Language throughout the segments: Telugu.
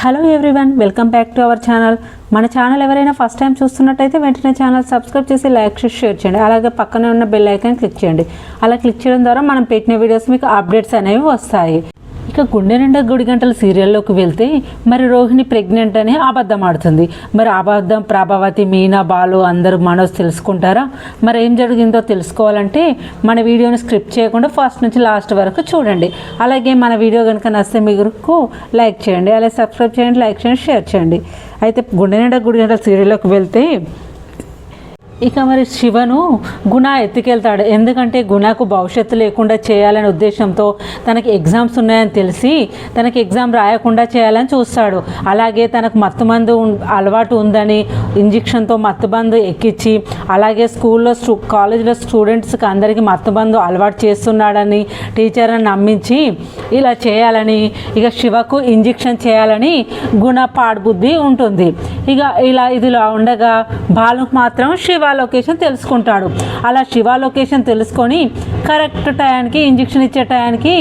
Hello everyone, welcome back to our channel. మన ఛానల్ ఎవరైనా ఫస్ట్ టైం చూస్తున్నట్టయితే వెంటనే ఛానల్ సబ్స్క్రైబ్ చేసి లైక్ చేసి షేర్ చేయండి. అలాగే పక్కనే ఉన్న బెల్ ఐకాన్ క్లిక్ చేయండి. అలా క్లిక్ చేయడం ద్వారా మనం పెట్టిన వీడియోస్ మీకు అప్డేట్స్ అనేవి వస్తాయి. ఇక గుండె నిండా గుడి గంటల సీరియల్లోకి వెళ్తే మరి రోహిణి ప్రెగ్నెంట్ అని అబద్ధం ఆడుతుంది. మరి అబద్ధం ప్రభావతి, మీనా, బాలు అందరూ మనోజ్ తెలుసుకుంటారా? మరి ఏం జరిగిందో తెలుసుకోవాలంటే మన వీడియోని స్క్రిప్ట్ చేయకుండా ఫస్ట్ నుంచి లాస్ట్ వరకు చూడండి. అలాగే మన వీడియో కనుక నచ్చితే మీకు లైక్ చేయండి, అలాగే సబ్స్క్రైబ్ చేయండి, లైక్ చేయండి, షేర్ చేయండి. అయితే గుండె నిండా గుడి గంటల సీరియల్లోకి వెళ్తే ఇక మరి శివను గుణ ఎత్తుకెళ్తాడు. ఎందుకంటే గుణకు భవిష్యత్తు లేకుండా చేయాలనే ఉద్దేశంతో తనకి ఎగ్జామ్స్ ఉన్నాయని తెలిసి తనకి ఎగ్జామ్ రాయకుండా చేయాలని చూస్తాడు. అలాగే తనకు మత్తుమందు అలవాటు ఉందని ఇంజెక్షన్తో మత్తుబందు ఎక్కించి, అలాగే స్కూల్లో కాలేజీలో స్టూడెంట్స్కి అందరికీ మత్తుబందు అలవాటు చేస్తున్నాడని టీచర్ని నమ్మించి ఇలా చేయాలని, ఇక శివకు ఇంజెక్షన్ చేయాలని గుణ పాడుబుద్ధి ఉంటుంది. ఇక ఇదిలా ఉండగా బాలుకు మాత్రం శివ లొకేషన్ తెలుసుకుంటాడు. అలా శివ లొకేషన్ తెలుసుకొని కరెక్ట్ టయానికి ఇంజెక్షన్ ఇచ్చే టయానికి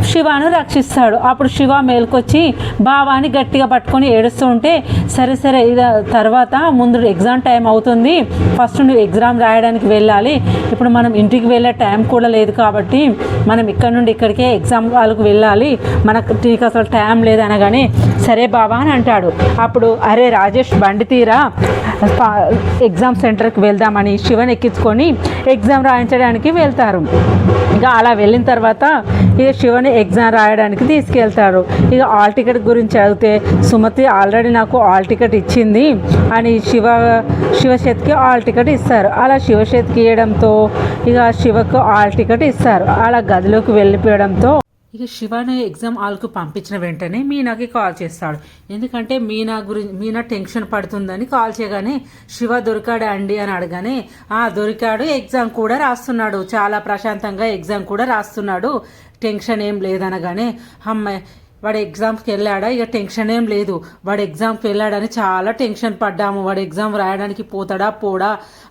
శివాను రక్షిస్తాడు. అప్పుడు శివ మేల్కొచ్చి బావాని గట్టిగా పట్టుకొని ఏడుస్తూ ఉంటే, సరే ఇది తర్వాత ముందు ఎగ్జామ్ టైం అవుతుంది, ఫస్ట్ నువ్వు ఎగ్జామ్ రాయడానికి వెళ్ళాలి, ఇప్పుడు మనం ఇంటికి వెళ్ళే టైం కూడా లేదు కాబట్టి మనం ఇక్కడ నుండి ఇక్కడికే ఎగ్జామ్ వాళ్ళకు వెళ్ళాలి, నీకు అసలు టైం లేదు అనగానే సరే బావా అని అంటాడు. అప్పుడు అరే రాజేష్ బండి తీరా ఎగ్జామ్ సెంటర్కి వెళ్దామని శివని ఎక్కించుకొని ఎగ్జామ్ రాయించడానికి వెళ్తారు. ఇక అలా వెళ్ళిన తర్వాత ఇక శివని ఎగ్జామ్ రాయడానికి తీసుకెళ్తారు. ఇక హాల్ టికెట్ గురించి అడిగితే సుమతి ఆల్రెడీ నాకు హాల్ టికెట్ ఇచ్చింది అని శివశేత్కి హాల్ టికెట్ ఇస్తారు. అలా శివశేత్కి ఇవ్వడంతో ఇక శివకు హాల్ టికెట్ ఇస్తారు. అలా గదిలోకి వెళ్ళిపోవడంతో ఇక శివని ఎగ్జామ్ హాల్కు పంపించిన వెంటనే మీనాకి కాల్ చేస్తాడు. ఎందుకంటే మీనా టెన్షన్ పడుతుందని కాల్ చేయగానే శివ దొరికాడా అండి అని అడగానే దొరికాడు, ఎగ్జామ్ కూడా రాస్తున్నాడు, చాలా ప్రశాంతంగా ఎగ్జామ్ కూడా రాస్తున్నాడు, టెన్షన్ ఏం లేదనగానే అమ్మాయి వాడు ఎగ్జామ్కి వెళ్ళాడా, ఇక టెన్షన్ ఏం లేదు, వాడు ఎగ్జామ్కి వెళ్ళాడని చాలా టెన్షన్ పడ్డాము, వాడు ఎగ్జామ్ రాయడానికి పోతాడా పోడా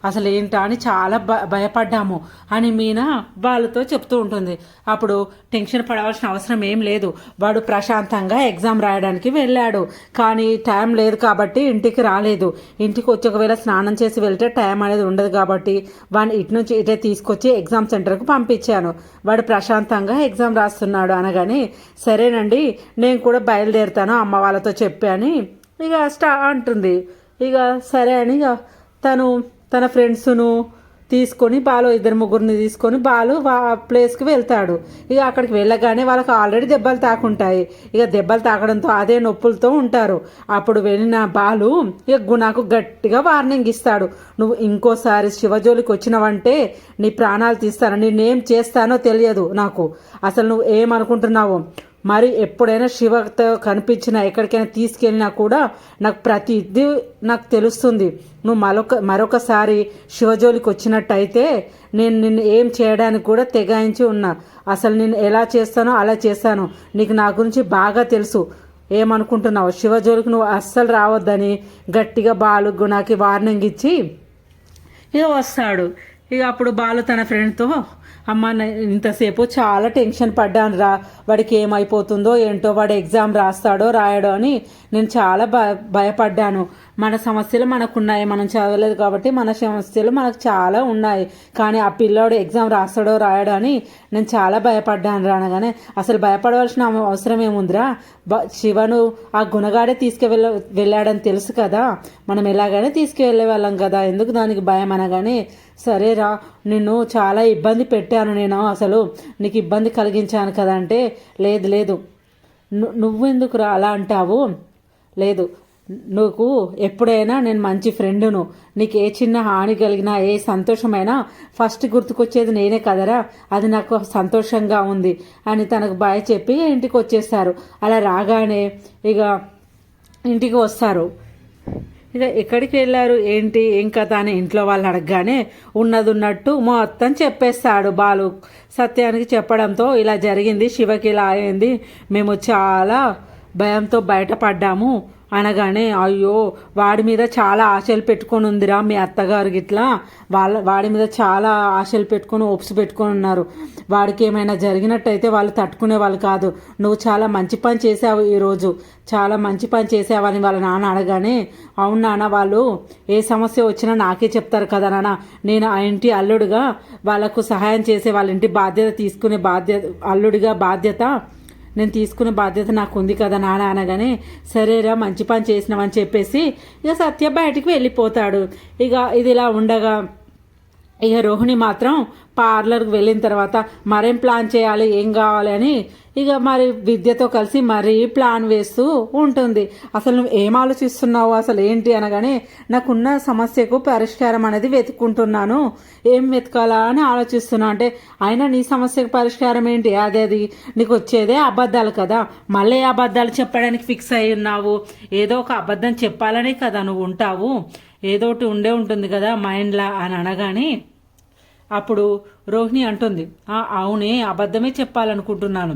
అసలు ఏంటా అని చాలా భయపడ్డాము అని మీనా వాళ్ళతో చెప్తూ ఉంటుంది. అప్పుడు టెన్షన్ పడవలసిన అవసరం ఏం లేదు, వాడు ప్రశాంతంగా ఎగ్జామ్ రాయడానికి వెళ్ళాడు, కానీ టైం లేదు కాబట్టి ఇంటికి రాలేదు, ఇంటికి వచ్చి ఒకవేళ స్నానం చేసి వెళ్తే టైం అనేది ఉండదు కాబట్టి వాడిని ఇటు నుంచి ఇటే తీసుకొచ్చి ఎగ్జామ్ సెంటర్కి పంపించాను, వాడు ప్రశాంతంగా ఎగ్జామ్ రాస్తున్నాడు అనగానే సరేనండి నేను కూడా బయలుదేరుతాను అమ్మ వాళ్ళతో చెప్పాని ఇక అంటుంది. ఇక సరే అని ఇక తన ఫ్రెండ్స్ను తీసుకొని బాలు ఇద్దరు ముగ్గురిని తీసుకొని బాలు ప్లేస్కి వెళ్తాడు. ఇక అక్కడికి వెళ్ళగానే వాళ్ళకి ఆల్రెడీ దెబ్బలు తాకుంటాయి. ఇక దెబ్బలు తాకడంతో అదే నొప్పులతో ఉంటారు. అప్పుడు వెళ్ళిన బాలు ఇక గుణకు గట్టిగా వార్నింగ్ ఇస్తాడు. నువ్వు ఇంకోసారి శివజోలికి వచ్చినావంటే నీ ప్రాణాలు తీస్తాను, నేనేం చేస్తానో తెలియదు నాకు, అసలు నువ్వు ఏమనుకుంటున్నావు, మరి ఎప్పుడైనా శివతో కనిపించినా ఎక్కడికైనా తీసుకెళ్ళినా కూడా నాకు ప్రతిదీ నాకు తెలుస్తుంది, నువ్వు మరొకసారి శివజోలికి వచ్చినట్టయితే నేను నిన్ను ఏం చేయడానికి కూడా తెగాయించి ఉన్నా, అసలు నేను ఎలా చేస్తానో అలా చేస్తాను, నీకు నా గురించి బాగా తెలుసు, ఏమనుకుంటున్నావు, శివజోలికి నువ్వు అస్సలు రావద్దని గట్టిగా బాలు గుణకి వార్నింగ్ ఇచ్చి ఇక వస్తాడు. ఇక అప్పుడు బాలు తన ఫ్రెండ్తో అమ్మ ఇంతసేపు చాలా టెన్షన్ పడ్డాను రా, వాడికి ఏమైపోతుందో ఏంటో, వాడు ఎగ్జామ్ రాస్తాడో రాయడో అని నేను చాలా భయపడ్డాను, మన సమస్యలు మనకున్నాయి, మనం చదవలేదు కాబట్టి మన సమస్యలు మనకు చాలా ఉన్నాయి, కానీ ఆ పిల్లోడు ఎగ్జామ్ రాస్తాడో రాయడో అని నేను చాలా భయపడ్డాను రా అనగానే అసలు భయపడవలసిన అవసరం ఏముందిరా, శివను ఆ గుణగాడే వెళ్ళాడని తెలుసు కదా, మనం ఎలాగైనా తీసుకువెళ్ళే వాళ్ళం కదా, ఎందుకు దానికి భయం అనగానే సరేరా నిన్ను చాలా ఇబ్బంది పెట్టాను నేను, అసలు నీకు ఇబ్బంది కలిగించాను కదా అంటే లేదు నువ్వెందుకు రా అలా అంటావు, లేదు నువ్వు ఎప్పుడైనా నేను మంచి ఫ్రెండును, నీకు ఏ చిన్న హాని కలిగినా ఏ సంతోషమైనా ఫస్ట్ గుర్తుకొచ్చేది నేనే కదరా, అది నాకు సంతోషంగా ఉంది అని తనకు బాయ్ చెప్పి ఇంటికి వచ్చేస్తారు. అలా రాగానే ఇక ఇంటికి వస్తారు. ఇక ఎక్కడికి వెళ్ళారు ఏంటి ఏం కథ అని ఇంట్లో వాళ్ళు అడగగానే ఉన్నట్టు మొత్తం చెప్పేస్తాడు బాలు. సత్యానికి చెప్పడంతో ఇలా జరిగింది, శివకి ఇలా అయింది, మేము చాలా భయంతో బయటపడ్డాము అనగానే అయ్యో వాడి మీద చాలా ఆశలు పెట్టుకొని ఉందిరా మీ అత్తగారు గిట్లా, వాడి మీద చాలా ఆశలు పెట్టుకొని ఓప్స్ పెట్టుకొని ఉన్నారు. వాడికి ఏమైనా జరిగినట్టయితే వాళ్ళు తట్టుకునే వాళ్ళు కాదు. నువ్వు చాలా మంచి పని చేసావు, ఈరోజు చాలా మంచి పని చేసావని వాళ్ళ నాన్న అడగానే, అవును నాన్న, వాళ్ళు ఏ సమస్య వచ్చినా నాకే చెప్తారు కదా నాన్న, నేను ఆ ఇంటి అల్లుడిగా వాళ్ళకు సహాయం చేసే వాళ్ళ ఇంటి బాధ్యత తీసుకునే అల్లుడిగా బాధ్యత నేను తీసుకునే బాధ్యత నాకు ఉంది కదా నాన్న అనగానే, సరేరా మంచి పని చేసినావని చెప్పేసి ఇక సత్య బయటికి వెళ్ళిపోతాడు. ఇక ఇది ఇలా ఉండగా ఇక రోహిణి మాత్రం పార్లర్కి వెళ్ళిన తర్వాత మరేం ప్లాన్ చేయాలి, ఏం కావాలి అని ఇక మరి విద్యతో కలిసి మరీ ప్లాన్ వేస్తూ ఉంటుంది. అసలు నువ్వు ఏం ఆలోచిస్తున్నావు, అసలు ఏంటి అనగానే, నాకున్న సమస్యకు పరిష్కారం అనేది వెతుక్కుంటున్నాను, ఏం వెతకాలా అని ఆలోచిస్తున్నా. అంటే అయినా నీ సమస్యకు పరిష్కారం ఏంటి, అది నీకు వచ్చేదే అబద్ధాలు కదా, మళ్ళీ అబద్ధాలు చెప్పడానికి ఫిక్స్ అయి ఉన్నావు, ఏదో ఒక అబద్ధం చెప్పాలనే కదా నువ్వు ఉంటావు, ఏదో ఒకటి ఉండే ఉంటుంది కదా మైండ్లా అని అనగానే అప్పుడు రోహిణి అంటుంది, అవునే అబద్ధమే చెప్పాలనుకుంటున్నాను,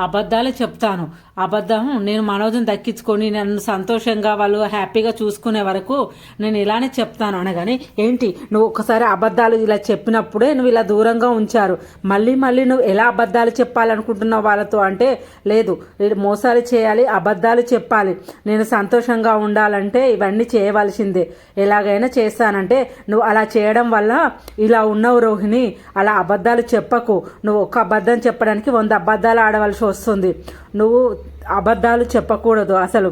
అబద్ధాలే చెప్తాను, అబద్ధం నేను మనోజ్ని దక్కించుకొని నన్ను సంతోషంగా వాళ్ళు హ్యాపీగా చూసుకునే వరకు నేను ఇలానే చెప్తాను అనగానే, ఏంటి నువ్వు ఒకసారి అబద్ధాలు ఇలా చెప్పినప్పుడే నువ్వు ఇలా దూరంగా ఉంచారు, మళ్ళీ మళ్ళీ నువ్వు ఎలా అబద్ధాలు చెప్పాలనుకుంటున్నావు వాళ్ళతో అంటే, లేదు మోసాలు చేయాలి, అబద్ధాలు చెప్పాలి, నేను సంతోషంగా ఉండాలంటే ఇవన్నీ చేయవలసిందే, ఎలాగైనా చేస్తానంటే నువ్వు అలా చేయడం వల్ల ఇలా ఉన్నావు రోహిణి, అలా అబద్ధాలు చెప్పకు, నువ్వు ఒక అబద్ధం చెప్పడానికి 100 అబద్ధాలు ఆడవలసి వస్తుంది, నువ్వు అబద్ధాలు చెప్పకూడదు, అసలు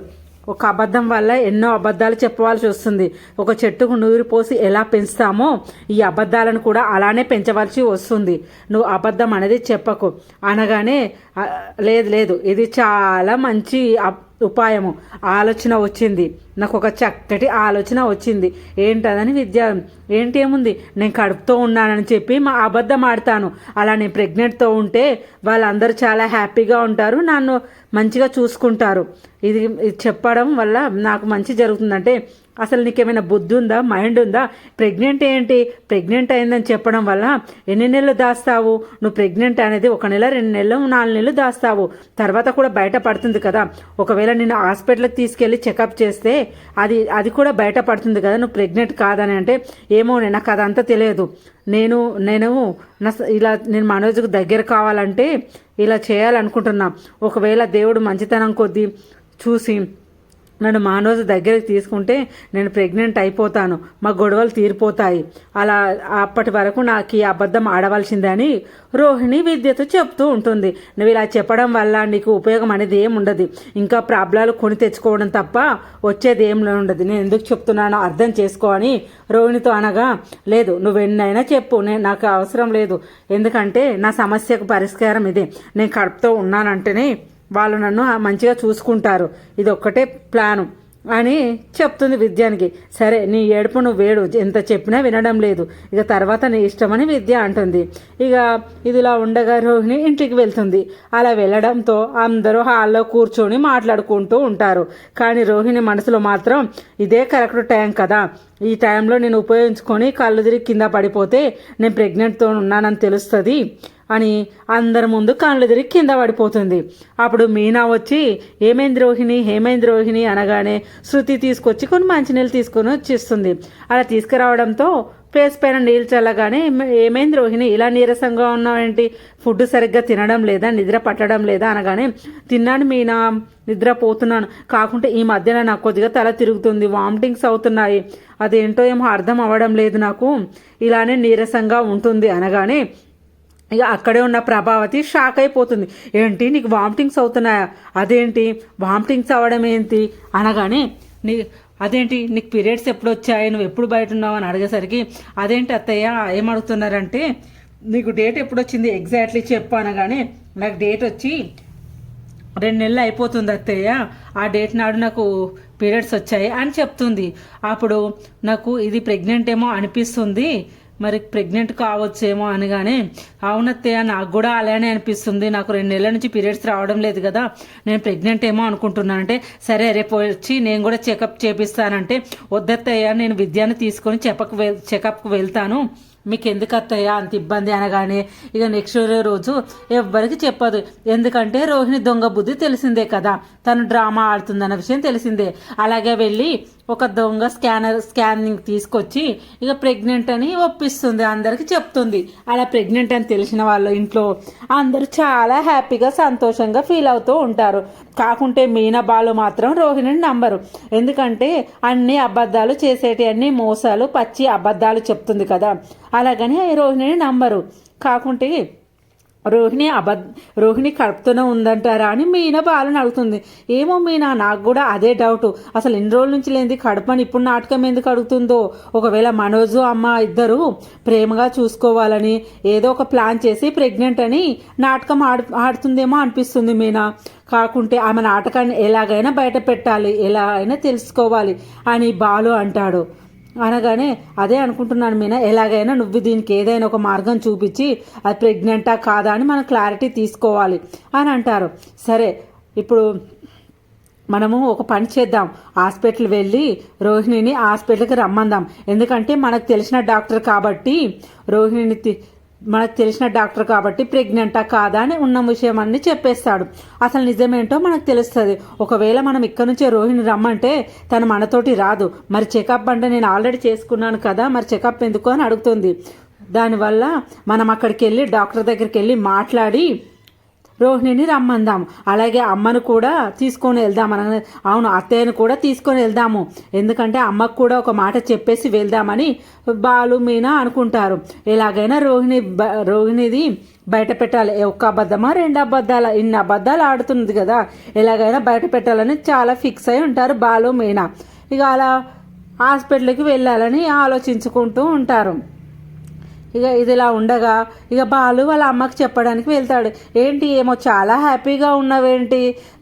ఒక అబద్ధం వల్ల ఎన్నో అబద్ధాలు చెప్పవలసి వస్తుంది, ఒక చెట్టుకు నీరు పోసి ఎలా పెంచుతామో ఈ అబద్ధాలను కూడా అలానే పెంచవలసి వస్తుంది, నువ్వు అబద్ధం అనేది చెప్పకు అనగానే, లేదు ఇది చాలా మంచి ఉపాయము, ఆలోచన వచ్చింది, నాకు ఒక చక్కటి ఆలోచన వచ్చింది, ఏంటదని ఏంటి ఏముంది, నేను కడుపుతో ఉన్నానని చెప్పి మా అబద్ధం ఆడతాను, అలా నేను ప్రెగ్నెంట్తో ఉంటే వాళ్ళందరూ చాలా హ్యాపీగా ఉంటారు, నన్ను మంచిగా చూసుకుంటారు, ఇది చెప్పడం వల్ల నాకు మంచి జరుగుతుందంటే, అసలు నీకేమైనా బుద్ధి ఉందా, మైండ్ ఉందా, ప్రెగ్నెంట్ ఏంటి, ప్రెగ్నెంట్ అయిందని చెప్పడం వల్ల ఎన్ని నెలలు దాస్తావు, నువ్వు ప్రెగ్నెంట్ అనేది 1 నెల 2 నెలలు 4 నెలలు దాస్తావు, తర్వాత కూడా బయట పడుతుంది కదా, ఒకవేళ నేను హాస్పిటల్కి తీసుకెళ్ళి చెకప్ చేస్తే అది కూడా బయట పడుతుంది కదా నువ్వు ప్రెగ్నెంట్ కాదని అంటే, ఏమో నాకు అదంతా తెలియదు, నేను నేను మనోజ్కు దగ్గర కావాలంటే ఇలా చేయాలనుకుంటున్నా, ఒకవేళ దేవుడు మంచితనం కొద్దీ చూసి నన్ను మనోజ్ దగ్గరికి తీసుకుంటే నేను ప్రెగ్నెంట్ అయిపోతాను, మా గొడవలు తీరిపోతాయి, అలా అప్పటి వరకు నాకు ఈ అబద్ధం ఆడవలసిందని రోహిణి విద్యతో చెప్తూ ఉంటుంది. నువ్వు ఇలా చెప్పడం వల్ల నీకు ఉపయోగం అనేది ఏం ఉండదు, ఇంకా ప్రాబ్లాలు కొని తెచ్చుకోవడం తప్ప వచ్చేది ఏం ఉండదు, నేను ఎందుకు చెప్తున్నానో అర్థం చేసుకో అని రోహిణితో అనగా, లేదు నువ్వు ఎన్నైనా చెప్పు, నాకు అవసరం లేదు, ఎందుకంటే నా సమస్యకు పరిష్కారం ఇదే, నేను కడుపుతో ఉన్నానంటేనే వాళ్ళు నన్ను మంచిగా చూసుకుంటారు, ఇది ఒక్కటే ప్లాను అని చెప్తుంది విద్యానికి. సరే నీ ఏడుపు నువ్వు వేడు, ఎంత చెప్పినా వినడం లేదు, ఇక తర్వాత నీ ఇష్టమని విద్య అంటుంది. ఇక ఇదిలా ఉండగా రోహిణి ఇంటికి వెళ్తుంది. అలా వెళ్ళడంతో అందరూ హాల్లో కూర్చొని మాట్లాడుకుంటూ ఉంటారు. కానీ రోహిణి మనసులో మాత్రం ఇదే కరెక్ట్ టైం కదా, ఈ టైంలో నేను ఉపయోగించుకొని కళ్ళు తిరిగి కింద పడిపోతే నేను ప్రెగ్నెంట్తో ఉన్నానని తెలుస్తుంది అని అందరి ముందు కళ్ళు తిరిగి కింద పడిపోతుంది. అప్పుడు మీనా వచ్చి ఏమైంది రోహిణి అనగానే శృతి తీసుకొచ్చి కొన్ని మంచినీళ్ళు తీసుకొని వచ్చిస్తుంది. అలా తీసుకురావడంతో ఫేస్ పైన నీళ్ళు చల్లగానే, ఏమైంది రోహిణి ఇలా నీరసంగా ఉన్నావేంటి, ఫుడ్ సరిగ్గా తినడం లేదా, నిద్ర పట్టడం లేదా అనగానే, తిన్నాను మీనా, నిద్రపోతున్నాను, కాకుంటే ఈ మధ్యన నాకు కొద్దిగా తల తిరుగుతుంది, వామిటింగ్స్ అవుతున్నాయి, అదేంటో ఏమో అర్థం అవ్వడం లేదు, నాకు ఇలానే నీరసంగా ఉంటుంది అనగానే ఇక అక్కడే ఉన్న ప్రభావతి షాక్ అయిపోతుంది. ఏంటి నీకు వామిటింగ్స్ అవుతున్నాయా, అదేంటి వామిటింగ్స్ అవ్వడం ఏంటి అనగానే, అదేంటి నీకు పీరియడ్స్ ఎప్పుడు వచ్చాయి, నువ్వు ఎప్పుడు బయట ఉన్నావు అని అడిగేసరికి, అదేంటి అత్తయ్య ఏమడుగుతున్నారంటే నీకు డేట్ ఎప్పుడు వచ్చింది ఎగ్జాక్ట్లీ చెప్పు అనగానే, నాకు డేట్ వచ్చి 2 నెలలు అయిపోతుంది అత్తయ్య, ఆ డేట్ నాడు నాకు పీరియడ్స్ వచ్చాయి అని చెప్తుంది. అప్పుడు నాకు ఇది ప్రెగ్నెంట్ ఏమో అనిపిస్తుంది, మరి ప్రెగ్నెంట్ కావచ్చేమో అనగానే, అవునత్తయ్య నాకు కూడా అలానే అనిపిస్తుంది, నాకు 2 నెలల నుంచి పీరియడ్స్ రావడం లేదు కదా, నేను ప్రెగ్నెంట్ ఏమో అనుకుంటున్నానంటే, సరే రేపు వచ్చి నేను కూడా చెకప్ చేపిస్తానంటే, వద్దత్తయ్య నేను విద్యాన్ని తీసుకొని చెకప్కి వెళ్తాను మీకు ఎందుకు అత్తయ్య అంత ఇబ్బంది అనగానే ఇక నెక్స్ట్ రోజు ఎవ్వరికి చెప్పదు. ఎందుకంటే రోహిణి దొంగ బుద్ధి తెలిసిందే కదా, తను డ్రామా ఆడుతుందన్న విషయం తెలిసిందే. అలాగే వెళ్ళి ఒక దొంగ స్కానింగ్ తీసుకొచ్చి ఇక ప్రెగ్నెంట్ అని ఒప్పిస్తుంది, అందరికి చెప్తుంది. అలా ప్రెగ్నెంట్ అని తెలిసిన వాళ్ళ ఇంట్లో అందరూ చాలా హ్యాపీగా సంతోషంగా ఫీల్ అవుతూ ఉంటారు. కాకుంటే మీనా బాలు మాత్రం రోహిణిని నమ్మరు. ఎందుకంటే అన్ని అబద్ధాలు చేసేటి అన్ని మోసాలు పచ్చి అబద్ధాలు చెప్తుంది కదా, అలాగని రోహిణిని నమ్మరు. కాకుంటే రోహిణి కడుపుతూనే ఉందంటారా అని మీనా బాలను అడుగుతుంది. ఏమో మీనా, నాకు కూడా అదే డౌట్. అసలు ఎన్ని రోజుల నుంచి లేనిది కడుపని ఇప్పుడు నాటకం ఎందుకు అడుగుతుందో. ఒకవేళ మనోజు అమ్మ ఇద్దరు ప్రేమగా చూసుకోవాలని ఏదో ఒక ప్లాన్ చేసి ప్రెగ్నెంట్ అని నాటకం ఆడుతుందేమో అనిపిస్తుంది మీనా. కాకుంటే ఆమె నాటకాన్ని ఎలాగైనా బయట పెట్టాలి, ఎలా అయినా తెలుసుకోవాలి అని బాలు అంటాడు. అనగానే అదే అనుకుంటున్నాను మీనా, ఎలాగైనా నువ్వు దీనికి ఏదైనా ఒక మార్గం చూపించి అది ప్రెగ్నెంటా కాదా అని మనం క్లారిటీ తీసుకోవాలి అని అంటారు. సరే, ఇప్పుడు మనము ఒక పని చేద్దాం, హాస్పిటల్ వెళ్ళి రోహిణిని హాస్పిటల్కి రమ్మందాం. ఎందుకంటే మనకు తెలిసిన డాక్టర్ కాబట్టి ప్రెగ్నెంటా కాదా అని ఉన్న విషయం అన్ని చెప్పేస్తాడు. అసలు నిజమేంటో మనకు తెలుస్తుంది. ఒకవేళ మనం ఇక్కడ నుంచే రోహిణి రమ్మంటే తను మనతోటి రాదు. మరి చెకప్ అంటే నేను ఆల్రెడీ చేసుకున్నాను కదా, మరి చెకప్ ఎందుకు అని అడుగుతుంది. దానివల్ల మనం అక్కడికి వెళ్ళి డాక్టర్ దగ్గరికి వెళ్ళి మాట్లాడి రోహిణిని రమ్మందాం. అలాగే అమ్మను కూడా తీసుకొని వెళ్దాం. అవును, అత్తయ్యను కూడా తీసుకొని వెళ్దాము. ఎందుకంటే అమ్మకు కూడా ఒక మాట చెప్పేసి వెళ్దామని బాలు మీనా అనుకుంటారు. ఎలాగైనా రోహిణిది బయట పెట్టాలి. ఒక్క అబద్ధమా రెండు అబద్ధాల, ఇన్ని అబద్ధాలు ఆడుతుంది కదా, ఎలాగైనా బయట పెట్టాలని చాలా ఫిక్స్ అయి ఉంటారు బాలు మీనా. ఇక అలా హాస్పిటల్కి వెళ్ళాలని ఆలోచించుకుంటూ ఉంటారు. ఇక ఇదిలా ఉండగా ఇక బాలు వాళ్ళ అమ్మకి చెప్పడానికి వెళ్తాడు. ఏంటి ఏమో చాలా హ్యాపీగా ఉన్నావేంటి,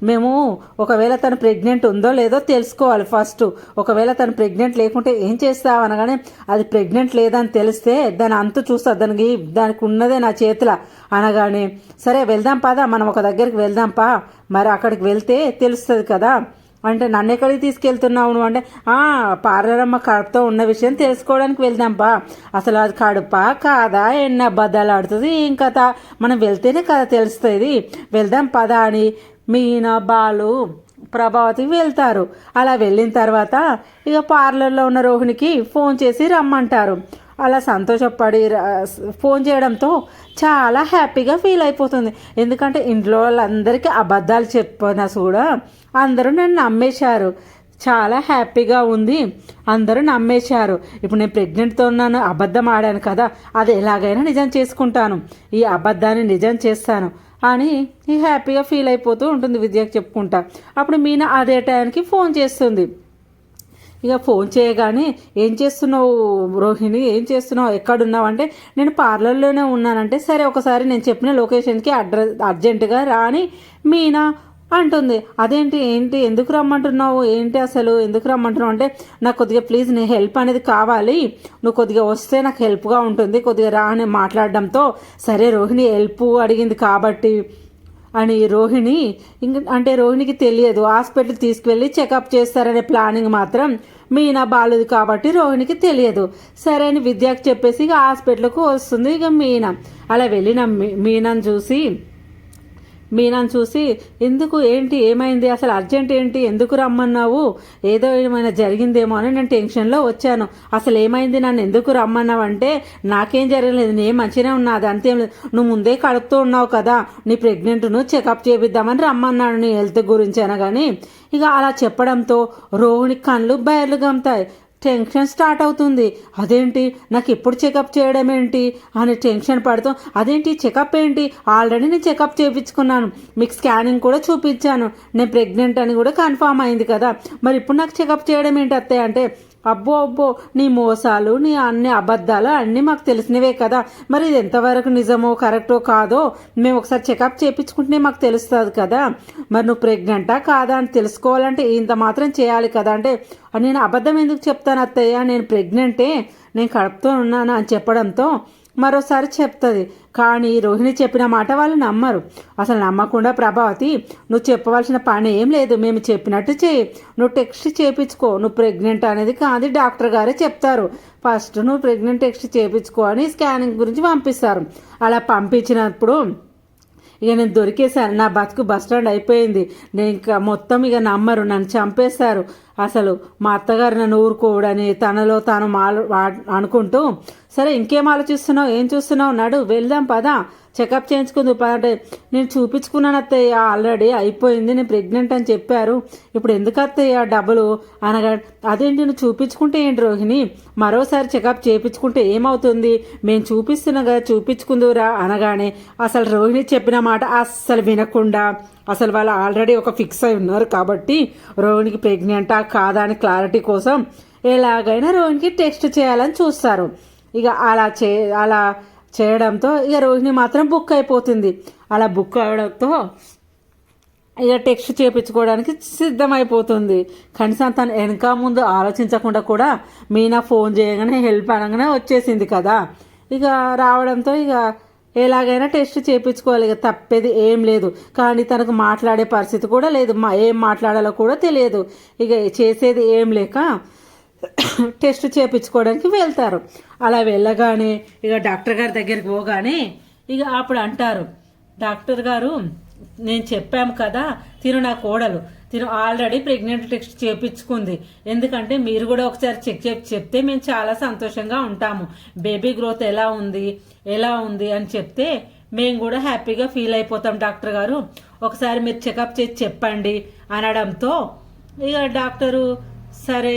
మేము ఒకవేళ తను ప్రెగ్నెంట్ ఉందో లేదో తెలుసుకోవాలి ఫస్ట్. ఒకవేళ తను ప్రెగ్నెంట్ లేకుంటే ఏం చేస్తావు అనగానే, అది ప్రెగ్నెంట్ లేదని తెలిస్తే దాని అంతు చూస్తా, దానికి ఉన్నదే నా చేతిలో అనగానే, సరే వెళ్దాం పదా, మనం ఒక దగ్గరికి వెళ్దాం పా, మరి అక్కడికి వెళ్తే తెలుస్తుంది కదా అంటే, నన్ను ఎక్కడికి తీసుకెళ్తున్నావు నువ్వు అంటే, పార్లరమ్మ కడుపుతో ఉన్న విషయం తెలుసుకోవడానికి వెళ్దాంపా. అసలు అది కడుపా కాదా, ఎన్ని అబద్ధాలు ఆడుతుంది, ఏం కథ, మనం వెళ్తేనే కదా తెలుస్తుంది, వెళ్దాం పదా అని మీనా బాలు ప్రభావతికి వెళ్తారు. అలా వెళ్ళిన తర్వాత ఇక పార్లర్లో ఉన్న రోహిణికి ఫోన్ చేసి రమ్మంటారు. అలా సంతోషపడి ఫోన్ చేయడంతో చాలా హ్యాపీగా ఫీల్ అయిపోతుంది. ఎందుకంటే ఇంట్లో వాళ్ళందరికీ అబద్ధాలు చెప్పినా కూడా అందరూ నన్ను నమ్మేశారు. చాలా హ్యాపీగా ఉంది, అందరూ నమ్మేశారు. ఇప్పుడు నేను ప్రెగ్నెంట్తో ఉన్నాను, అబద్ధం ఆడాను కదా, అది ఎలాగైనా నిజం చేసుకుంటాను, ఈ అబద్ధాన్ని నిజం చేస్తాను అని హ్యాపీగా ఫీల్ అయిపోతూ ఉంటుంది విద్యకు చెప్పుకుంటా. అప్పుడు మీనా అదే టైంకి ఫోన్ చేస్తుంది. ఇక ఫోన్ చేయగానే, ఏం చేస్తున్నావు రోహిణి, ఏం చేస్తున్నావు, ఎక్కడున్నావు అంటే, నేను పార్లర్లోనే ఉన్నానంటే, సరే ఒకసారి నేను చెప్పిన లొకేషన్కి అర్జెంటుగా రా అని మీనా అంటుంది. అదేంటి, ఎందుకు రమ్మంటున్నావు, ఏంటి అసలు ఎందుకు రమ్మంటున్నావు అంటే, నాకు కొద్దిగా ప్లీజ్ నీ హెల్ప్ అనేది కావాలి, నువ్వు కొద్దిగా వస్తే నాకు హెల్ప్గా ఉంటుంది, కొద్దిగా రా అని మాట్లాడడంతో, సరే రోహిణి హెల్ప్ అడిగింది కాబట్టి అని రోహిణికి తెలియదు హాస్పిటల్ తీసుకువెళ్ళి చెకప్ చేస్తారనే ప్లానింగ్ మాత్రం మీనా బాలుది కాబట్టి రోహిణికి తెలియదు. సరే అని విద్యకు చెప్పేసి ఇక హాస్పిటల్కు వస్తుంది. ఇక మీనా అలా వెళ్ళిన మీనాను చూసి ఎందుకు, ఏంటి, ఏమైంది, అసలు అర్జెంట్ ఏంటి, ఎందుకు రమ్మన్నావు, ఏదో ఏమైనా జరిగిందేమో అని నేను టెన్షన్లో వచ్చాను, అసలు ఏమైంది, నన్ను ఎందుకు రమ్మన్నావు అంటే, నాకేం జరగలేదు, నేను మంచిగానే ఉన్నా, అదంతేం లేదు, నువ్వు ముందే కడుపుతూ ఉన్నావు కదా, నీ ప్రెగ్నెంట్ను చెకప్ చేపిద్దామని రమ్మన్నాను నీ హెల్త్ గురించి అనగాని, ఇక అలా చెప్పడంతో రోహిణి కళ్ళు బయర్లు గమ్ముతాయి. టెన్షన్ స్టార్ట్ అవుతుంది. అదేంటి, నాకు ఎప్పుడు చెకప్ చేయడం ఏంటి అని టెన్షన్ పడుతూ, అదేంటి చెకప్ ఏంటి, ఆల్రెడీ నేను చెకప్ చేయించుకున్నాను, మీకు స్కానింగ్ కూడా చూపించాను, నేను ప్రెగ్నెంట్ అని కూడా కన్ఫామ్ అయింది కదా, మరి ఇప్పుడు నాకు చెకప్ చేయడం ఏంటి అత్తయ్య అంటే, అబ్బో నీ మోసాలు, నీ అన్ని అబద్ధాలు అన్నీ మాకు తెలిసినవే కదా, మరి ఇది ఎంతవరకు నిజమో కరెక్టో కాదో మేము ఒకసారి చెకప్ చేయించుకుంటే మాకు తెలుస్తుంది కదా, మరి నువ్వు ప్రెగ్నెంటా కాదా అని తెలుసుకోవాలంటే ఇంత మాత్రం చేయాలి కదా అంటే, నేను అబద్ధం ఎందుకు చెప్తాను అత్తయ్య, నేను ప్రెగ్నెంటే, నేను కడుపుతో ఉన్నాను అని చెప్పడంతో మరోసారి చెప్తుంది. కానీ రోహిణి చెప్పిన మాట వాళ్ళు నమ్మరు. అసలు నమ్మకుండా ప్రభావతి, నువ్వు చెప్పవలసిన పని ఏం లేదు, మేము చెప్పినట్టు చేయి, నువ్వు టెస్ట్ చేయించుకో, నువ్వు ప్రెగ్నెంట్ అనేది కాదు డాక్టర్ గారే చెప్తారు, ఫస్ట్ నువ్వు ప్రెగ్నెంట్ టెస్ట్ చేయించుకో అని స్కానింగ్ గురించి పంపిస్తారు. అలా పంపించినప్పుడు ఇక నేను దొరికేశాను, నా బతుకు బస్టాండ్ అయిపోయింది, నేను ఇంకా మొత్తం ఇక నమ్మరు, నన్ను చంపేశారు, అసలు మా అత్తగారు నన్ను ఊరుకోవడని తనలో తాను అనుకుంటూ, సరే ఇంకేం ఆలోచిస్తున్నావు, ఏం చూస్తున్నావు, నడు వెళ్దాం పదా, చెకప్ చేయించుకుంది పదే, నేను చూపించుకున్నాను అత్తయ్య, ఆల్రెడీ అయిపోయింది, నేను ప్రెగ్నెంట్ అని చెప్పారు, ఇప్పుడు ఎందుకు అత్తయ్య డబ్బులు అనగా, అదేంటి నువ్వు చూపించుకుంటే ఏంటి రోహిణి, మరోసారి చెకప్ చేయించుకుంటే ఏమవుతుంది, మేము చూపిస్తున్నాం కదా చూపించుకుందురా అనగానే అసలు రోహిణి చెప్పిన మాట అస్సలు వినకుండా, అసలు వాళ్ళు ఆల్రెడీ ఒక ఫిక్స్ అయి ఉన్నారు కాబట్టి రోహిణికి ప్రెగ్నెంటా కాదా అని క్లారిటీ కోసం ఎలాగైనా రోహిణికి టెస్ట్ చేయాలని చూస్తారు. ఇక అలా చేయడంతో ఇక రోహిణి మాత్రం బుక్ అయిపోతుంది. అలా బుక్ అవడంతో ఇక టెస్ట్ చేయించుకోవడానికి సిద్ధమైపోతుంది. కనీసం తను వెనక ముందు ఆలోచించకుండా కూడా మీనా ఫోన్ చేయగానే హెల్ప్ అనగానే వచ్చేసింది కదా. ఇక రావడంతో ఇక ఎలాగైనా టెస్ట్ చేయించుకోవాలి, ఇక తప్పేది ఏం లేదు. కానీ తనకు మాట్లాడే పరిస్థితి కూడా లేదు, ఏం మాట్లాడాలో కూడా తెలియదు. ఇక చేసేది ఏం లేక టెస్ట్ చేయించుకోవడానికి వెళ్తారు. అలా వెళ్ళగానే ఇక డాక్టర్ గారి దగ్గరికి పోగానే ఇక అప్పుడు అంటారు, డాక్టర్ గారు నేను చెప్పాము కదా, తిను నా కోడలు, తిను ఆల్రెడీ ప్రెగ్నెంట్ టెస్ట్ చేయించుకుంది, ఎందుకంటే మీరు కూడా ఒకసారి చెప్తే మేము చాలా సంతోషంగా ఉంటాము, బేబీ గ్రోత్ ఎలా ఉంది అని చెప్తే మేము కూడా హ్యాపీగా ఫీల్ అయిపోతాం డాక్టర్ గారు, ఒకసారి మీరు చెకప్ చేసి చెప్పండి అనడంతో ఇక డాక్టరు సరే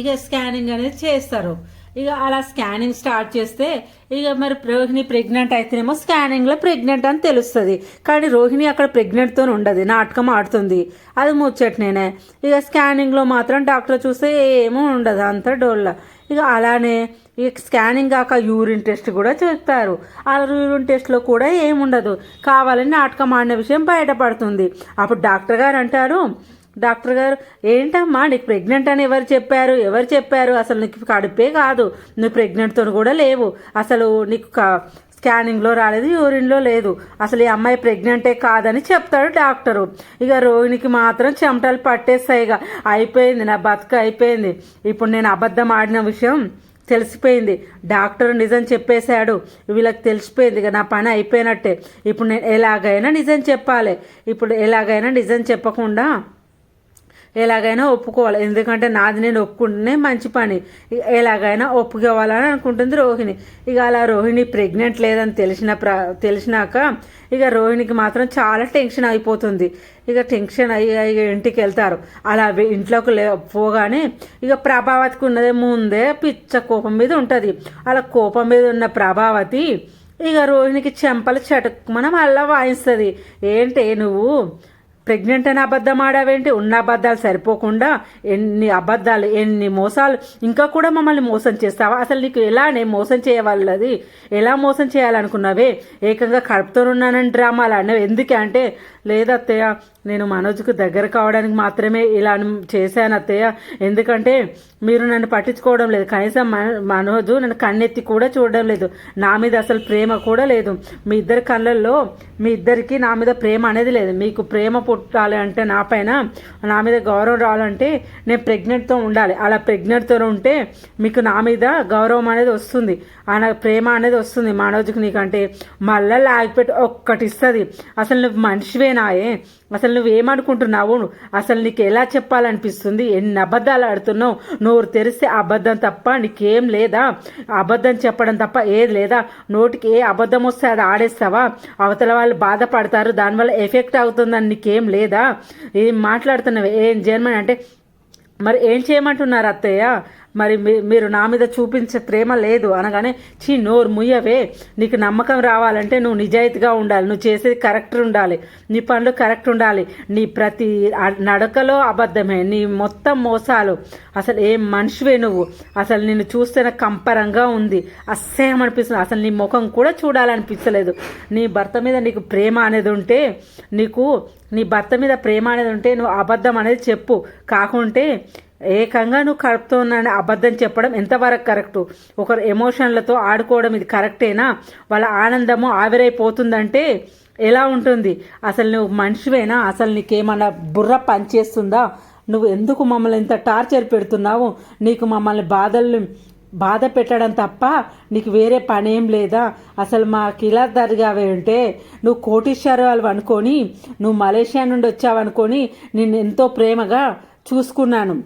ఇక స్కానింగ్ అనేది చేస్తారు. ఇక అలా స్కానింగ్ స్టార్ట్ చేస్తే ఇక మరి రోహిణి ప్రెగ్నెంట్ అయితేనేమో స్కానింగ్లో ప్రెగ్నెంట్ అని తెలుస్తుంది. కానీ రోహిణి అక్కడ ప్రెగ్నెంట్తో ఉండదు, నాటకం ఆడుతుంది, అది ముచ్చట్నేనే. ఇక స్కానింగ్లో మాత్రం డాక్టర్ చూస్తే ఏమో ఉండదు, అంత డోళ్ళ. ఇక అలానే ఇక స్కానింగ్ కాక యూరిన్ టెస్ట్ కూడా చేస్తారు. ఆ యూరిన్ టెస్ట్లో కూడా ఏముండదు, కావాలని నాటకం ఆడిన విషయం బయటపడుతుంది. అప్పుడు డాక్టర్ గారు అంటారు, డాక్టర్ గారు ఏంటమ్మా నీకు ప్రెగ్నెంట్ అని ఎవరు చెప్పారు, అసలు నీకు కడుపే కాదు, నువ్వు ప్రెగ్నెంట్తో కూడా లేవు, అసలు నీకు స్కానింగ్లో రాలేదు, యూరిన్లో లేదు, అసలు ఈ అమ్మాయి ప్రెగ్నెంటే కాదని చెప్తాడు డాక్టరు. ఇక రోహిణికి మాత్రం చెమటలు పట్టేస్తాయి, ఇక అయిపోయింది, నా బతుకు అయిపోయింది, ఇప్పుడు నేను అబద్ధం ఆడిన విషయం తెలిసిపోయింది, డాక్టర్ నిజం చెప్పేశాడు, వీళ్ళకి తెలిసిపోయింది, ఇక నా పని అయిపోయినట్టే, ఇప్పుడు నేను ఎలాగైనా నిజం చెప్పాలి, ఇప్పుడు ఎలాగైనా నిజం చెప్పకుండా ఎలాగైనా ఒప్పుకోవాలి, ఎందుకంటే నాది నేను ఒప్పుకుంటేనే మంచి పని, ఎలాగైనా ఒప్పుకోవాలని అనుకుంటుంది రోహిణి. ఇక అలా రోహిణి ప్రెగ్నెంట్ లేదని తెలిసినాక ఇక రోహిణికి మాత్రం చాలా టెన్షన్ అయిపోతుంది. ఇక టెన్షన్ అయ్యి ఇంటికి వెళ్తారు. అలా ఇంట్లోకి పోగానే ఇక ప్రభావతికి ఉన్నదే ముందే పిచ్చ కోపం మీద ఉంటుంది. అలా కోపం మీద ఉన్న ప్రభావతి ఇక రోహిణికి చెంపలు చటుక్కుమని మళ్ళీ వాయిస్తుంది, ఏంటి నువ్వు ప్రెగ్నెంట్ అని అబద్ధం ఆడావేంటి, ఉన్న అబద్ధాలు సరిపోకుండా ఎన్ని మోసాలు, ఇంకా కూడా మమ్మల్ని మోసం చేస్తావా, అసలు నీకు ఎలానే మోసం చేయవల్లది, ఎలా మోసం చేయాలనుకున్నావే, ఏకంగా కడుపుతో ఉన్నానని డ్రామాలు అన్నవి ఎందుకే అంటే, లేదత్తయ్య నేను మనోజ్కు దగ్గర కావడానికి మాత్రమే ఇలా చేశాను అత్తయ్య, ఎందుకంటే మీరు నన్ను పట్టించుకోవడం లేదు, కనీసం మనోజు నన్ను కన్నెత్తి కూడా చూడడం లేదు, నా మీద అసలు ప్రేమ కూడా లేదు, మీ ఇద్దరి కళ్ళల్లో మీ ఇద్దరికి నా మీద ప్రేమ అనేది లేదు, మీకు ప్రేమ పుట్టాలి అంటే నా మీద గౌరవం రావాలంటే నేను ప్రెగ్నెంట్తో ఉండాలి, అలా ప్రెగ్నెంట్తో ఉంటే మీకు నా మీద గౌరవం అనేది వస్తుంది, ప్రేమ అనేది వస్తుంది మనోజ్కి నీకంటే, మళ్ళీ లాగిపెట్టి ఒక్కటి ఇస్తుంది, అసలు నువ్వు మనిషివేనాయే, అసలు నువ్వేమనుకుంటున్నావు, అసలు నీకు ఎలా చెప్పాలనిపిస్తుంది, ఎన్ని అబద్ధాలు ఆడుతున్నావు, నోరు తెరిస్తే అబద్ధం తప్ప నీకేం లేదా, అబద్ధం చెప్పడం తప్ప ఏది లేదా, నోటికి ఏ అబద్ధం వస్తే అది ఆడేస్తావా, అవతల వాళ్ళు బాధపడతారు, దానివల్ల ఎఫెక్ట్ అవుతుందని నీకేం లేదా, ఏం మాట్లాడుతున్నావు, ఏం చేయమని అంటే, మరి ఏం చేయమంటున్నారు అత్తయ్య, మరి మీరు నా మీద చూపించే ప్రేమ లేదు అనగానే, నోరు ముయ్యవే, నీకు నమ్మకం రావాలంటే నువ్వు నిజాయితీగా ఉండాలి, నువ్వు చేసేది కరెక్ట్ ఉండాలి, నీ పనులు కరెక్ట్ ఉండాలి, నీ ప్రతి నడకలో అబద్ధమే, నీ మొత్తం మోసాలు, అసలు ఏం మనిషివే నువ్వు, అసలు నిన్ను చూస్తే నాకు కంపరంగా ఉంది, అసహ్యం అనిపిస్తుంది, అసలు నీ ముఖం కూడా చూడాలనిపించలేదు, నీ భర్త మీద నీకు ప్రేమ అనేది ఉంటే నీ భర్త మీద ప్రేమ అనేది ఉంటే నువ్వు అబద్ధం అనేది చెప్పు, కాకుంటే ఏకంగా నువ్వు కడుపుతో ఉన్నానని అబద్ధం చెప్పడం ఎంతవరకు కరెక్టు? ఒకరు ఎమోషన్లతో ఆడుకోవడం ఇది కరెక్టేనా? వాళ్ళ ఆనందము ఆవిరైపోతుందంటే ఎలా ఉంటుంది? అసలు నువ్వు మనిషివేనా? అసలు నీకేమన్నా బుర్ర పనిచేస్తుందా? నువ్వు ఎందుకు మమ్మల్ని ఇంత టార్చర్ పెడుతున్నావు? నీకు మమ్మల్ని బాధ పెట్టడం తప్ప నీకు వేరే పని ఏం లేదా? అసలు మాకు ఇలా జరిగావే అంటే నువ్వు కోటీశ్వరాలు అనుకొని, నువ్వు మలేషియా నుండి వచ్చావనుకొని నిన్ను ఎంతో ప్రేమగా చూసుకున్నాను,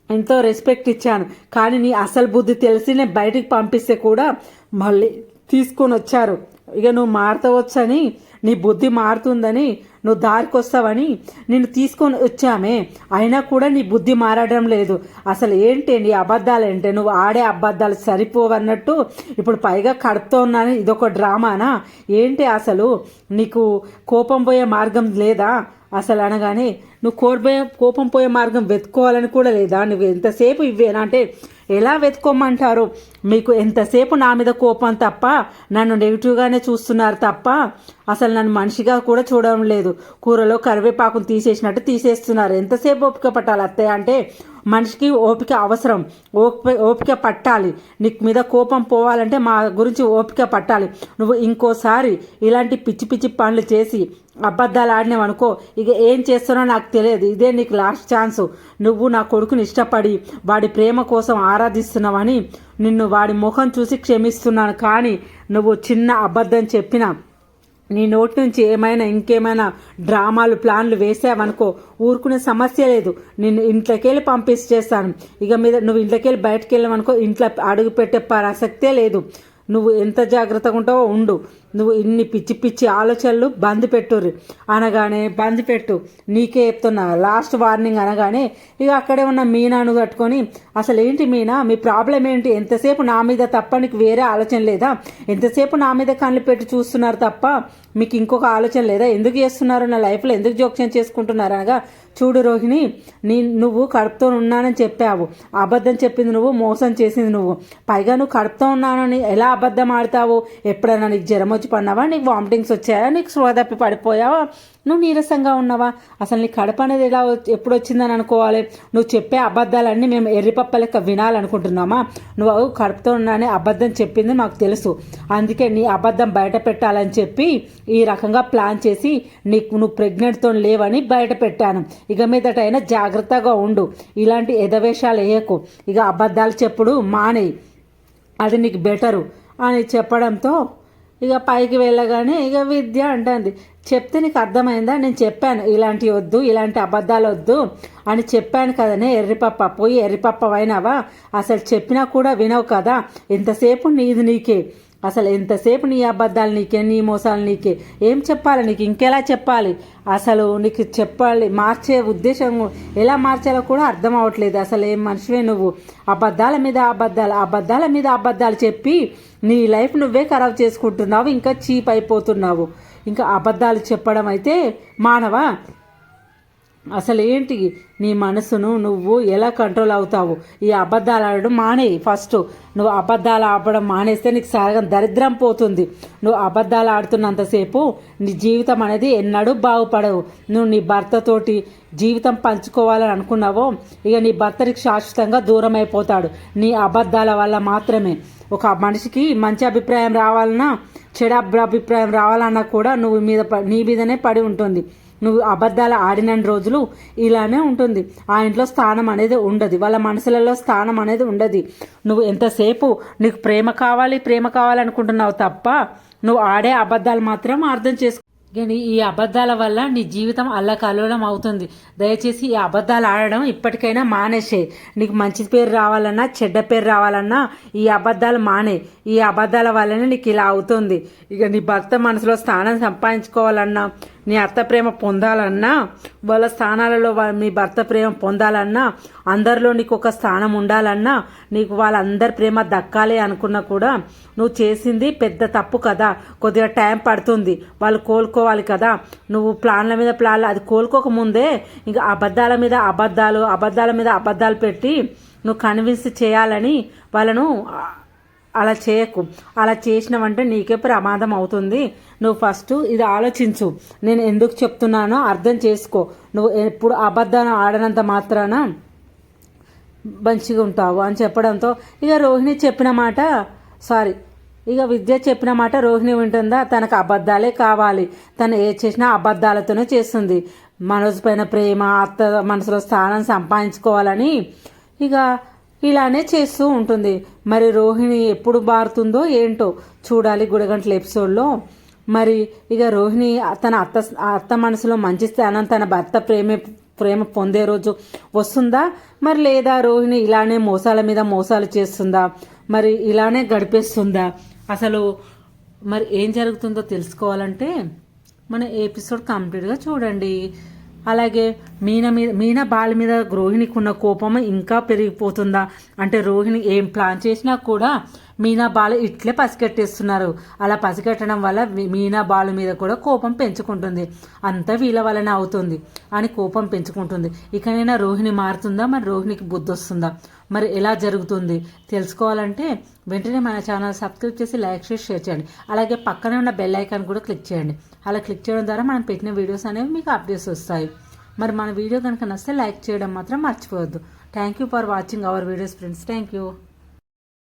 ఎంతో రెస్పెక్ట్ ఇచ్చాను. కానీ నీ అసలు బుద్ధి తెలిసి నేను బయటికి పంపిస్తే కూడా మళ్ళీ తీసుకొని వచ్చారు. ఇక నువ్వు మారతవచ్చని, నీ బుద్ధి మారుతుందని, నువ్వు దారికి వస్తావని నిన్ను తీసుకొని వచ్చామే. అయినా కూడా నీ బుద్ధి మారడం లేదు. అసలు ఏంటి నీ అబద్ధాలు? ఏంటి నువ్వు ఆడే అబద్ధాలు సరిపోవన్నట్టు ఇప్పుడు పైగా కడుపుతో ఉన్నాను, ఇదొక డ్రామానా ఏంటి? అసలు నీకు కోపం పోయే మార్గం లేదా? అసలు అనగానే నువ్వు కోపం పోయే మార్గం వెతుక్కోవాలని కూడా లేదా? నువ్వు ఎంతసేపు ఇవేనా అంటే ఎలా వెతుక్కోమంటారు? మీకు ఎంతసేపు నా మీద కోపం తప్ప, నన్ను నెగిటివ్గానే చూస్తున్నారు తప్ప అసలు నన్ను మనిషిగా కూడా చూడడం లేదు. కూరలో కరివేపాకును తీసేసినట్టు తీసేస్తున్నారు. ఎంతసేపు ఓపిక పట్టాలి అత్తయ్య అంటే? మనిషికి ఓపిక అవసరం, ఓపిక పట్టాలి. నీకు మీద కోపం పోవాలంటే మా గురించి ఓపిక పట్టాలి. నువ్వు ఇంకోసారి ఇలాంటి పిచ్చి పిచ్చి పనులు చేసి అబద్ధాలు ఆడినావనుకో, ఇక ఏం చేస్తానో నాకు తెలియదు. ఇదే నీకు లాస్ట్ ఛాన్సు. నువ్వు నా కొడుకుని ఇష్టపడి వాడి ప్రేమ కోసం ఆరాధిస్తున్నావని నిన్ను వాడి ముఖం చూసి క్షమిస్తున్నాను. కానీ నువ్వు చిన్న అబద్ధం చెప్పినా, నీ నోటి నుంచి ఇంకేమైనా డ్రామాలు ప్లాన్లు వేసావనుకో, ఊరుకునే సమస్య లేదు. నిన్ను ఇంట్లోకి వెళ్ళి పంపించేస్తాను. ఇక మీద నువ్వు ఇంట్లోకి వెళ్ళి బయటకు వెళ్ళావనుకో, ఇంట్లో అడుగు పెట్టే ప్రసక్తే లేదు. నువ్వు ఎంత జాగ్రత్తగా ఉంటావో ఉండు. నువ్వు ఇన్ని పిచ్చి పిచ్చి ఆలోచనలు బంద్ పెట్టుర్రి అనగానే, బంద్ పెట్టు నీకే చెప్తున్నా, లాస్ట్ వార్నింగ్ అనగానే ఇక అక్కడే ఉన్న మీనాను కట్టుకొని, అసలు ఏంటి మీనా, మీ ప్రాబ్లం ఏంటి? ఎంతసేపు నా మీద తప్ప నీకు వేరే ఆలోచన లేదా? ఎంతసేపు నా మీద కళ్ళు పెట్టి చూస్తున్నారు తప్ప మీకు ఇంకొక ఆలోచన లేదా? ఎందుకు చేస్తున్నారు? నా లైఫ్లో ఎందుకు జోక్యం చేసుకుంటున్నారు? అనగా, చూడు రోహిణి, నువ్వు కడుపుతో ఉన్నానని చెప్పావు, అబద్ధం చెప్పింది నువ్వు, మోసం చేసింది నువ్వు. పైగా నువ్వు కడుపుతో ఉన్నానని ఎలా అబద్ధం ఆడతావు? ఎప్పుడైనా నీకు జ్వరం వచ్చి పడినావా? నీకు వామిటింగ్స్ వచ్చాయా? నీకు స్పృహ తప్పి పడిపోయావా? నువ్వు నీరసంగా ఉన్నావా? అసలు నీ కడుపు అనేది ఎప్పుడు వచ్చిందని అనుకోవాలి? నువ్వు చెప్పే అబద్ధాలన్నీ మేము ఎర్రిపప్ప లెక్క వినాలనుకుంటున్నామా? నువ్వు కడుపుతో ఉన్నానే అబద్ధం చెప్పింది మాకు తెలుసు. అందుకే నీ అబద్ధం బయట పెట్టాలని చెప్పి ఈ రకంగా ప్లాన్ చేసి నువ్వు ప్రెగ్నెంట్తో లేవని బయట పెట్టాను. ఇక మీదటైనా జాగ్రత్తగా ఉండు, ఇలాంటి ఎదవేషాలు వేయకు, ఇక అబద్ధాలు చెప్పుడు మానేయి, అది నీకు బెటరు అని చెప్పడంతో ఇక పైకి వెళ్ళగానే ఇక విద్య అంటుంది, చెప్తే నీకు అర్థమైందా? నేను చెప్పాను ఇలాంటివి వద్దు, ఇలాంటి అబద్ధాలు వద్దు అని చెప్పాను కదనే. ఎర్రిపప్ప పోయి ఎర్రిపప్ప అయినావా? అసలు చెప్పినా కూడా వినవు కదా. ఎంతసేపు నీది నీకే, అసలు ఎంతసేపు నీ అబద్ధాలు నీకే, నీ మోసాలు నీకే. ఏం చెప్పాలి నీకు? ఇంకెలా చెప్పాలి? అసలు నీకు చెప్పాలి, మార్చే ఉద్దేశం ఎలా మార్చాలో కూడా అర్థం అవ్వట్లేదు. అసలు ఏం మనిషివే నువ్వు? అబద్ధాల మీద అబద్ధాలు చెప్పి నీ లైఫ్ నువ్వే ఖరాబ్ చేసుకుంటున్నావు, ఇంకా చీప్ అయిపోతున్నావు. ఇంకా అబద్ధాలు చెప్పడం అయితే మానవా? అసలు ఏంటి నీ మనసును నువ్వు ఎలా కంట్రోల్ అవుతావు? ఈ అబద్ధాలు ఆడడం మానేయి. ఫస్ట్ నువ్వు అబద్ధాలు ఆడడం మానేస్తే నీకు సగం దరిద్రం పోతుంది. నువ్వు అబద్ధాలు ఆడుతున్నంతసేపు నీ జీవితం అనేది ఎన్నడూ బాగుపడవు. నువ్వు నీ భర్తతోటి జీవితం పంచుకోవాలని అనుకున్నావో, ఇక నీ భర్తకి శాశ్వతంగా దూరం అయిపోతాడు నీ అబద్ధాల వల్ల మాత్రమే. ఒక మనిషికి మంచి అభిప్రాయం రావాలన్నా, చెడు అభిప్రాయం రావాలన్నా కూడా నీ మీదనే పడి ఉంటుంది. నువ్వు అబద్ధాలు ఆడిన రోజులు ఇలానే ఉంటుంది. ఆ ఇంట్లో స్థానం అనేది ఉండదు, వాళ్ళ మనసులలో స్థానం అనేది ఉండదు. నువ్వు ఎంతసేపు నీకు ప్రేమ కావాలనుకుంటున్నావు తప్ప నువ్వు ఆడే అబద్ధాలు మాత్రం అర్థం చేసుకో. కానీ ఈ అబద్ధాల వల్ల నీ జీవితం అల్లకల్లోలం అవుతుంది. దయచేసి ఈ అబద్ధాలు ఆడడం ఇప్పటికైనా మానేసే. నీకు మంచి పేరు రావాలన్నా, చెడ్డ పేరు రావాలన్నా ఈ అబద్ధాలు మానే. ఈ అబద్ధాల వల్లనే నీకు ఇలా అవుతుంది. ఇక నీ భర్త మనసులో స్థానం సంపాదించుకోవాలన్నా, నీ అత్త ప్రేమ పొందాలన్నా, వాళ్ళ స్థానాలలో మీ భర్త ప్రేమ పొందాలన్నా, అందరిలో నీకు ఒక స్థానం ఉండాలన్నా, నీకు వాళ్ళందరి ప్రేమ దక్కాలి అనుకున్నా కూడా నువ్వు చేసింది పెద్ద తప్పు కదా. కొద్దిగా టైం పడుతుంది, వాళ్ళు కోలుకోవాలి కదా. నువ్వు ప్లాన్ల మీద ప్లాన్లు, అది కోలుకోకముందే ఇంకా అబద్ధాల మీద అబద్ధాలు పెట్టి నువ్వు కన్విన్స్ చేయాలని వాళ్ళను అలా చేయకు. అలా చేసినవంటే నీకే ప్రమాదం అవుతుంది. నువ్వు ఫస్ట్ ఇది ఆలోచించు. నేను ఎందుకు చెప్తున్నానో అర్థం చేసుకో. నువ్వు ఎప్పుడు అబద్ధాన్ని ఆడనంత మాత్రాన మంచిగా ఉంటావు అని చెప్పడంతో ఇక రోహిణి చెప్పిన మాట ఇక విద్య చెప్పిన మాట రోహిణి వింటుందా? తనకు అబద్ధాలే కావాలి, తను ఏ చేసినా అబద్ధాలతోనే చేస్తుంది. మనోజ్ పైన ప్రేమ, అత్త మనసులో స్థానం సంపాదించుకోవాలని ఇక ఇలానే చేస్తూ ఉంటుంది. మరి రోహిణి ఎప్పుడు మారుతుందో ఏంటో చూడాలి గుడగంటల ఎపిసోడ్లో. మరి ఇక రోహిణి తన అత్త మనసులో మంచి స్థానం, తన భర్త ప్రేమ పొందే రోజు వస్తుందా? మరి లేదా రోహిణి ఇలానే మోసాల మీద మోసాలు చేస్తుందా? మరి ఇలానే గడిపేస్తుందా? అసలు మరి ఏం జరుగుతుందో తెలుసుకోవాలంటే మన ఎపిసోడ్ కంప్లీట్గా చూడండి. అలాగే మీనా బాల మీద రోహిణికి ఉన్న కోపం ఇంకా పెరిగిపోతుందా? అంటే రోహిణి ఏం ప్లాన్ చేసినా కూడా మీనా బాలు ఇట్లే పసిగట్టేస్తున్నారు. అలా పసిగట్టడం వల్ల మీనా బాలు మీద కూడా కోపం పెంచుకుంటుంది. అంతా వీళ్ళ వల్లనే అవుతుంది అని కోపం పెంచుకుంటుంది. ఇకనైనా రోహిణి మారుతుందా? మరి రోహిణికి బుద్ధి వస్తుందా? మరి ఎలా జరుగుతుంది తెలుసుకోవాలంటే వెంటనే మన ఛానల్ సబ్స్క్రైబ్ చేసి లైక్ చేసి షేర్ చేయండి. అలాగే పక్కనే ఉన్న బెల్ ఐకాన్ కూడా క్లిక్ చేయండి. అలా క్లిక్ చేయడం ద్వారా మనం పెట్టిన వీడియోస్ అనేవి మీకు అప్డేట్స్ వస్తాయి. మరి మన వీడియో కనుక నచ్చితే లైక్ చేయడం మాత్రం మర్చిపోవద్దు. Thank you for watching our videos friends. Thank you.